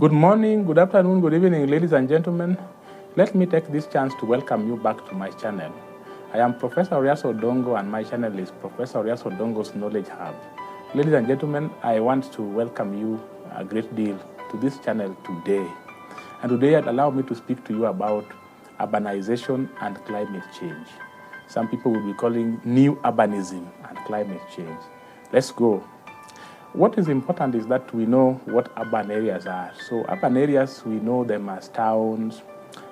Good morning, good afternoon, good evening, ladies and gentlemen. Let me take this chance to welcome you back to my channel. I am Professor Oriaso Odongo, and my channel is Professor Oriaso Odongo's Knowledge Hub. Ladies and gentlemen, I want to welcome you a great deal to this channel today. And today, allow me to speak to you about urbanization and climate change. Some people will be calling new urbanism and climate change. Let's go. What is important is that we know what urban areas are. So urban areas, we know them as towns,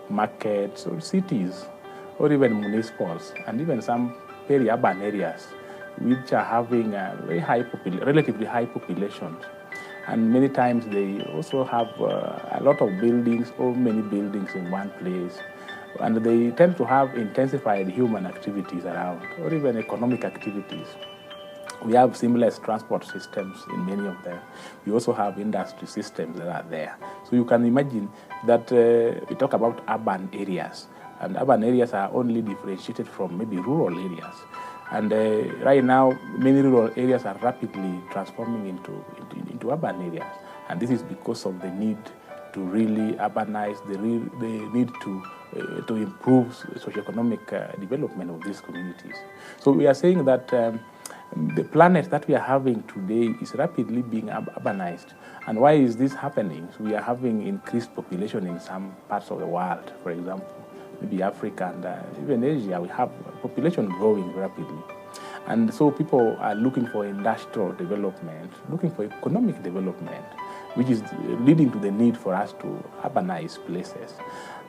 markets, or cities, or even municipals, and even some peri-urban areas, which are having a very relatively high populations. And many times they also have a lot of buildings or many buildings in one place. And they tend to have intensified human activities around, or even economic activities. We have seamless transport systems in many of them. We also have industry systems that are there. So you can imagine that we talk about urban areas, and urban areas are only differentiated from maybe rural areas. And right now, many rural areas are rapidly transforming into urban areas. And this is because of the need to really urbanize, the need to improve socioeconomic development of these communities. So we are saying that the planet that we are having today is rapidly being urbanized. And why is this happening? So we are having increased population in some parts of the world, for example, maybe Africa and even Asia. We have population growing rapidly. And so people are looking for industrial development, looking for economic development, which is leading to the need for us to urbanize places.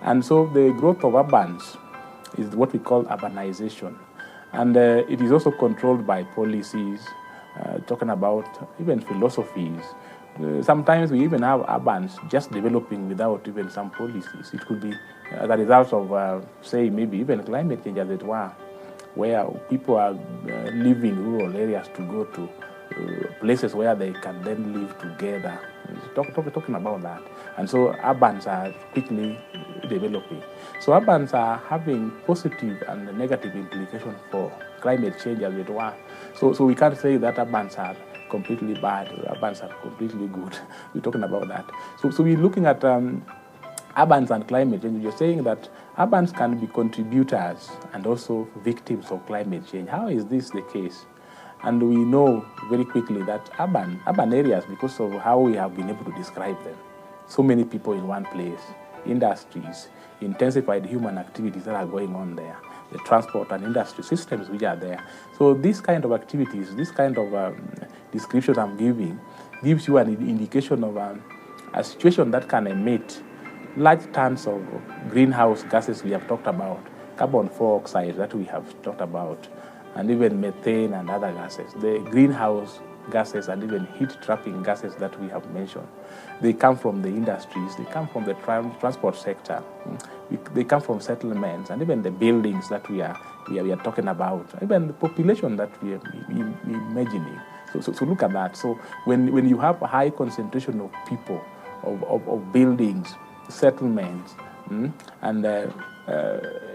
And so the growth of urbans is what we call urbanization. And it is also controlled by policies, talking about even philosophies. Sometimes we even have urbans just developing without even some policies. It could be the result of, say, maybe even climate change, as it were, where people are leaving rural areas to go to places where they can then live together. Talking about that. And so urbans are quickly developing. So urbans are having positive and negative implications for climate change, as it were. So we can't say that urbans are completely bad, or urbans are completely good. We're talking about that. So we're looking at urbans and climate change. You're saying that urbans can be contributors and also victims of climate change. How is this the case? And we know very quickly that urban areas, because of how we have been able to describe them, so many people in one place, industries, intensified human activities that are going on there, the transport and industry systems which are there. So these kind of activities, this kind of description I'm giving, gives you an indication of a situation that can emit large tons of greenhouse gases we have talked about, carbon dioxide that we have talked about, and even methane and other gases. The greenhouse gases and even heat-trapping gases that we have mentioned, they come from the industries, they come from the transport sector, they come from settlements, and even the buildings that we are talking about, even the population that we are imagining. So look at that. So when you have a high concentration of people, of buildings, settlements, and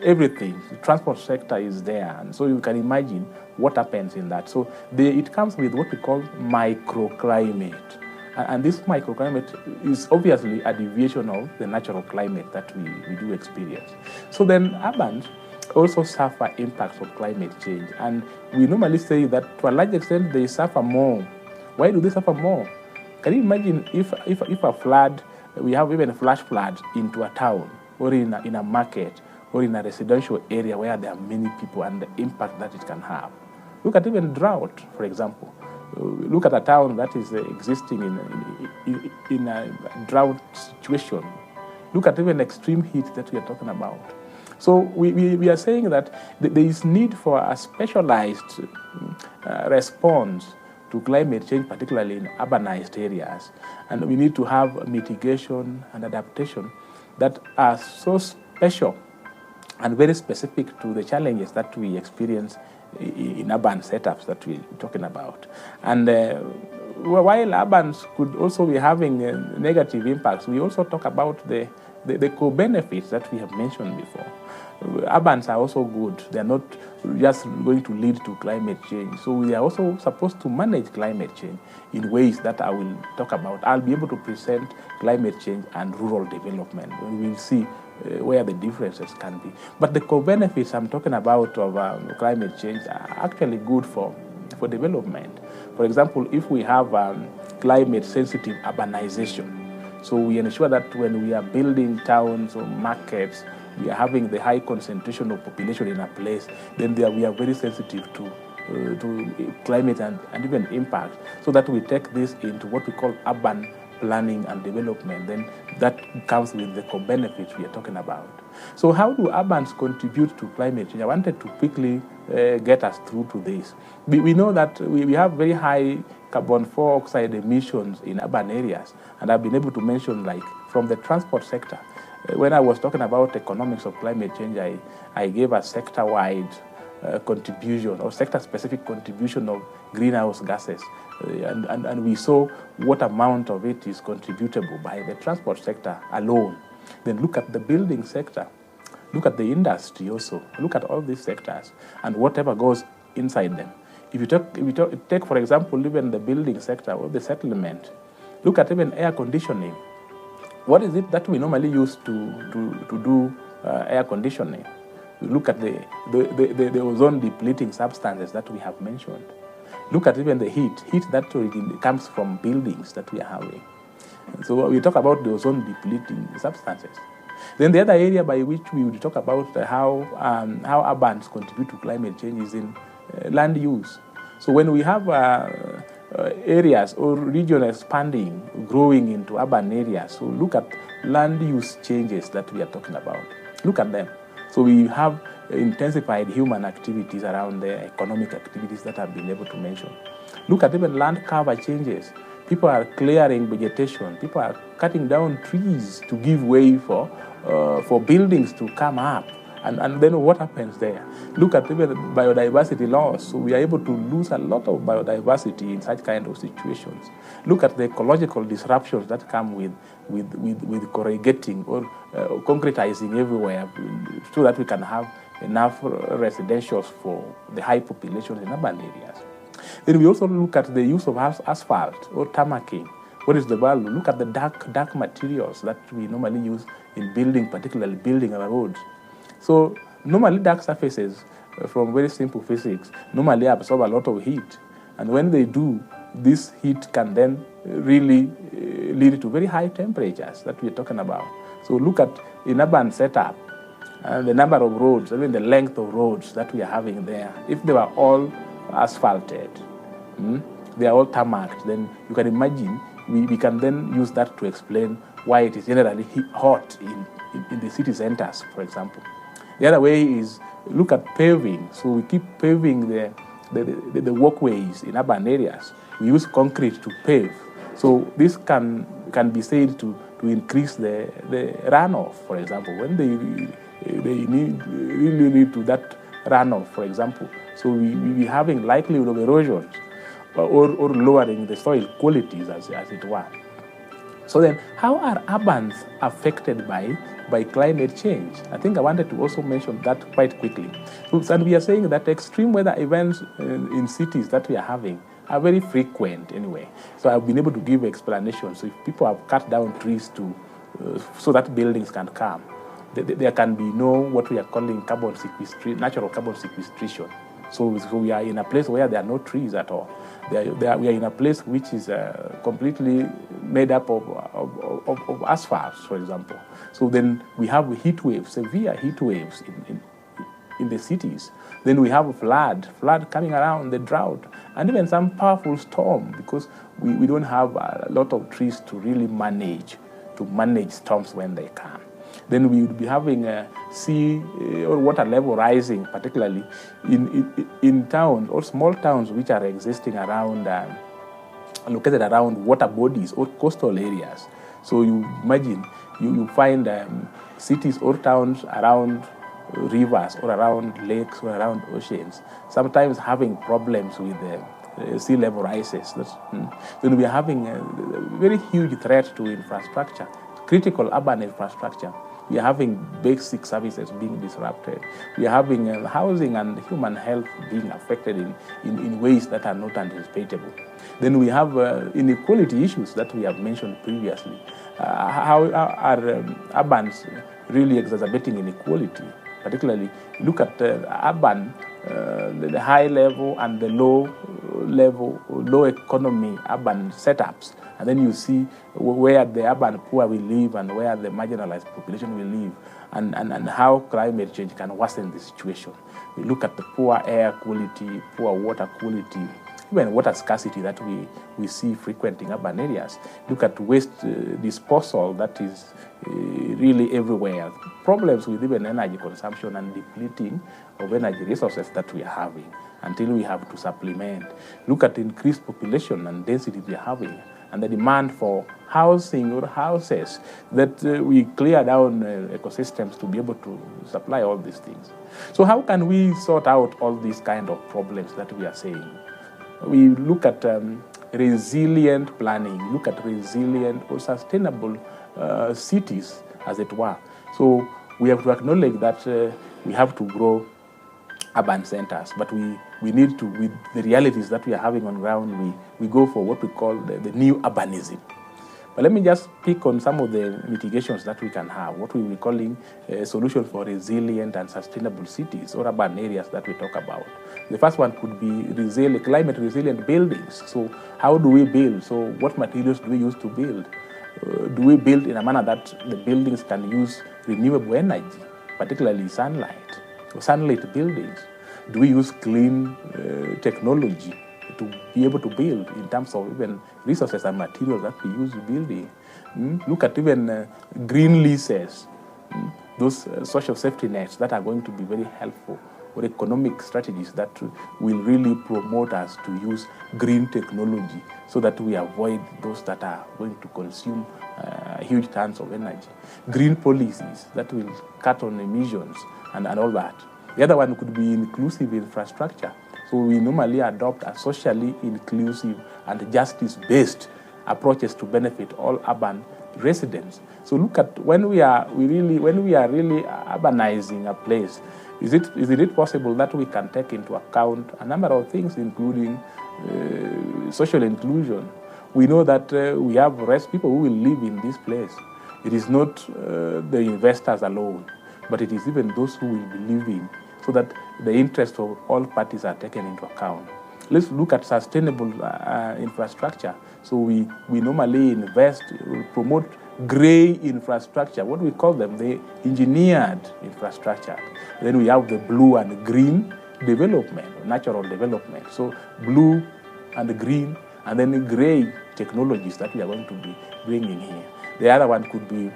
everything, the transport sector is there, and so you can imagine what happens in that. So it comes with what we call microclimate, and this microclimate is obviously a deviation of the natural climate that we do experience. So then urbans also suffer impacts of climate change, and we normally say that to a large extent they suffer more. Why do they suffer more? Can you imagine if a flood, we have even flash floods into a town, or in a market, or in a residential area where there are many people, and the impact that it can have. Look at even drought, for example. Look at a town that is existing in a drought situation. Look at even extreme heat that we are talking about. So we are saying that there is need for a specialized response to climate change, particularly in urbanized areas. And we need to have mitigation and adaptation that are so special and very specific to the challenges that we experience in urban setups that we're talking about. And while urbans could also be having negative impacts, we also talk about the co-benefits that we have mentioned before. Urbans are also good. They're not just going to lead to climate change. So we are also supposed to manage climate change in ways that I will talk about. I'll be able to present climate change and rural development. We will see where the differences can be. But the co-benefits I'm talking about of climate change are actually good for development. For example, if we have climate-sensitive urbanization, so we ensure that when we are building towns or markets, we are having the high concentration of population in a place, then we are very sensitive to climate and even impact, so that we take this into what we call urban planning and development. Then that comes with the co-benefits we are talking about. So how do urbans contribute to climate change? I wanted to quickly get us through to this. We know that we have very high carbon dioxide emissions in urban areas, and I've been able to mention, like, from the transport sector. When I was talking about economics of climate change, I gave a sector-wide contribution or sector-specific contribution of greenhouse gases, and we saw what amount of it is contributable by the transport sector alone. Then look at the building sector, look at the industry also, look at all these sectors and whatever goes inside them. If you take, for example, even the building sector or the settlement, look at even air conditioning. What is it that we normally use to do air conditioning? Look at the ozone depleting substances that we have mentioned. Look at even the heat that comes from buildings that we are having. So we talk about the ozone depleting substances. Then the other area by which we would talk about how urbans contribute to climate change is in land use. So when we have areas or regions expanding, growing into urban areas, so look at land use changes that we are talking about. Look at them. So we have intensified human activities around the economic activities that I've been able to mention. Look at even land cover changes. People are clearing vegetation. People are cutting down trees to give way for buildings to come up. And then what happens there? Look at even biodiversity loss. So we are able to lose a lot of biodiversity in such kind of situations. Look at the ecological disruptions that come with corrugating or concretizing everywhere, so that we can have enough residentials for the high population in urban areas. Then we also look at the use of asphalt or tarmacking. What is the value? Look at the dark materials that we normally use in building, particularly building our roads. So normally dark surfaces, from very simple physics, normally absorb a lot of heat. And when they do, this heat can then really lead to very high temperatures that we're talking about. So look at in urban setup, the number of roads, even the length of roads that we are having there. If they were all asphalted, they are all tarmacked, then you can imagine we can then use that to explain why it is generally hot in the city centers, for example. The other way is look at paving. So we keep paving the walkways in urban areas. We use concrete to pave. So this can be said to increase the runoff, for example, when they really lead to that runoff, for example. So we having likelihood of erosion or lowering the soil qualities, as it were. So then, how are urbans affected by climate change? I think I wanted to also mention that quite quickly. And we are saying that extreme weather events in cities that we are having are very frequent anyway. So I've been able to give explanations. So if people have cut down trees so that buildings can come, there can be no what we are calling natural carbon sequestration. So we are in a place where there are no trees at all. We are in a place which is completely made up of asphalt, for example. So then we have heat waves, severe heat waves in the cities. Then we have flood coming around, the drought, and even some powerful storm, because we don't have a lot of trees to really manage storms when they come. Then we would be having sea or water level rising, particularly in towns or small towns which are existing around, located around water bodies or coastal areas. So you imagine you find cities or towns around rivers or around lakes or around oceans, sometimes having problems with sea level rises. Then we are having a very huge threat to infrastructure, critical urban infrastructure. We are having basic services being disrupted. We are having housing and human health being affected in ways that are not anticipatable. Then we have inequality issues that we have mentioned previously. How are urbans really exacerbating inequality? Particularly, look at urban, the high level and the low level, low economy urban setups. And then you see where the urban poor will live and where the marginalized population will live, and how climate change can worsen the situation. We look at the poor air quality, poor water quality, even water scarcity that we see frequenting urban areas. Look at waste disposal that is really everywhere. Problems with even energy consumption and depleting of energy resources that we are having until we have to supplement. Look at increased population and density we are having, and the demand for housing or houses that we clear down ecosystems to be able to supply all these things. So how can we sort out all these kind of problems that we are saying? We look at resilient planning, look at resilient or sustainable cities, as it were. So we have to acknowledge that we have to grow urban centers, but we need to, with the realities that we are having on ground, we go for what we call the new urbanism. But let me just pick on some of the mitigations that we can have, what we will be calling a solution for resilient and sustainable cities or urban areas that we talk about. The first one could be climate resilient buildings. So how do we build? So what materials do we use to build? Do we build in a manner that the buildings can use renewable energy, particularly sunlight? So sunlight buildings. Do we use clean technology to be able to build in terms of even resources and materials that we use building? Look at even green leases, those social safety nets that are going to be very helpful, or economic strategies that will really promote us to use green technology so that we avoid those that are going to consume huge tons of energy. Green policies that will cut on emissions and all that. The other one could be inclusive infrastructure. So we normally adopt a socially inclusive and justice-based approaches to benefit all urban residents. So look at when we are really urbanizing a place, is it possible that we can take into account a number of things, including social inclusion? We know that we have people who will live in this place. It is not the investors alone, but it is even those who will be living, so that the interests of all parties are taken into account. Let's look at sustainable infrastructure. So we normally invest, promote gray infrastructure, what we call them, the engineered infrastructure. Then we have the blue and green development, natural development. So blue and green, and then gray technologies that we are going to be bringing here. The other one could be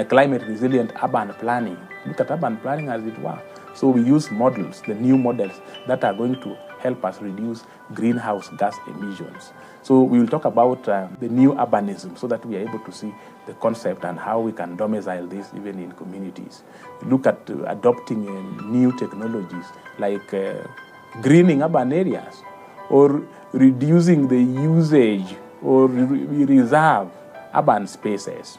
climate resilient urban planning. Look at urban planning as it were. So we use models, the new models that are going to help us reduce greenhouse gas emissions. So we will talk about the new urbanism so that we are able to see the concept and how we can domicile this even in communities. Look at adopting new technologies like greening urban areas, or reducing the usage or reserve urban spaces,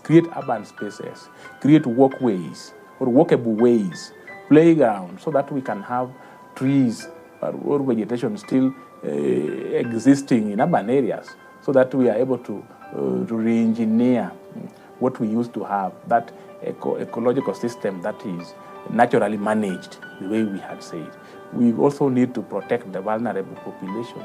create urban spaces, create walkways or walkable ways, playground, so that we can have trees or vegetation still existing in urban areas, so that we are able to re-engineer what we used to have, that ecological system that is naturally managed the way we had said. We also need to protect the vulnerable population.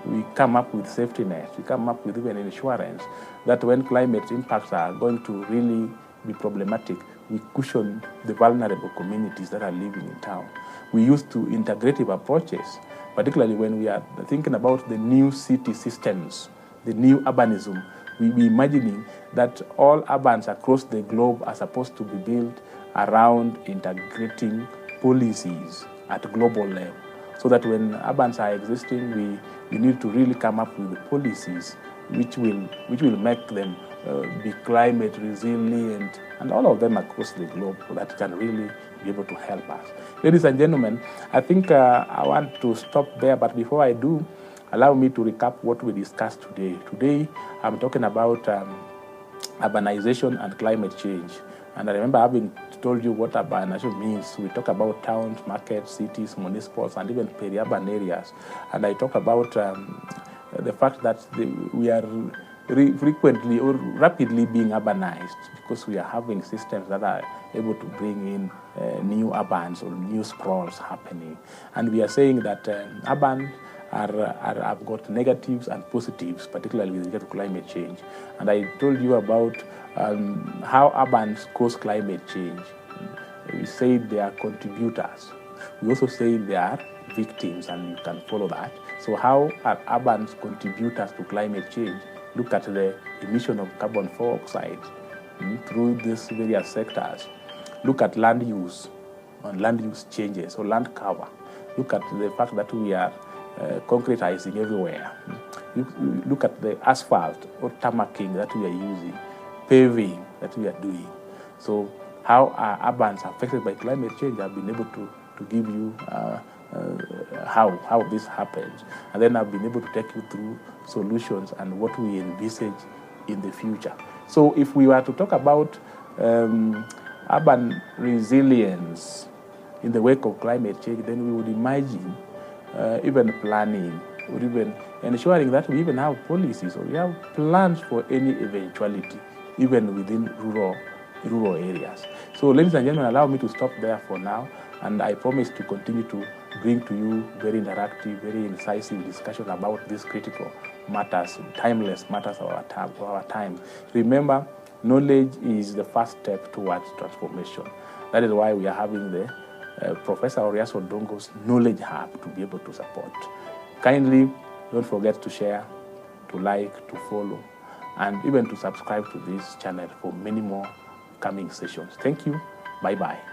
We come up with safety nets, we come up with even insurance, that when climate impacts are going to really be problematic, we cushion the vulnerable communities that are living in town. We use integrative approaches, particularly when we are thinking about the new city systems, the new urbanism. We imagining that all urbans across the globe are supposed to be built around integrating policies at global level, so that when urbans are existing, we need to really come up with policies which will make them be climate resilient, and all of them across the globe that can really be able to help us. Ladies and gentlemen, I think I want to stop there, but before I do, allow me to recap what we discussed today. Today, I'm talking about urbanization and climate change. And I remember having told you what urbanization means. We talk about towns, markets, cities, municipals, and even peri-urban areas. And I talk about the fact that we are frequently or rapidly being urbanized because we are having systems that are able to bring in new urbans or new sprawls happening. And we are saying that urban have got negatives and positives, particularly with regard to climate change. And I told you about how urbans cause climate change. We say they are contributors. We also say they are victims, and you can follow that. So how are urbans contributors to climate change? Look at the emission of carbon dioxide through these various sectors. Look at land use and land use changes or land cover. Look at the fact that we are concretizing everywhere. Look at the asphalt or tarmacking that we are using, paving that we are doing. So how are urbans affected by climate change? I've been able to give you how this happens. And then I've been able to take you through solutions and what we envisage in the future. So if we were to talk about urban resilience in the wake of climate change, then we would imagine even planning, or even ensuring that we even have policies or we have plans for any eventuality, even within rural areas. So ladies and gentlemen, allow me to stop there for now, and I promise to continue to bring to you very interactive, very incisive discussion about these critical matters, timeless matters of our time. Remember, knowledge is the first step towards transformation. That is why we are having the Professor Oriaso Odongo's Knowledge Hub to be able to support. Kindly don't forget to share, to like, to follow, and even to subscribe to this channel for many more coming sessions. Thank you. Bye-bye.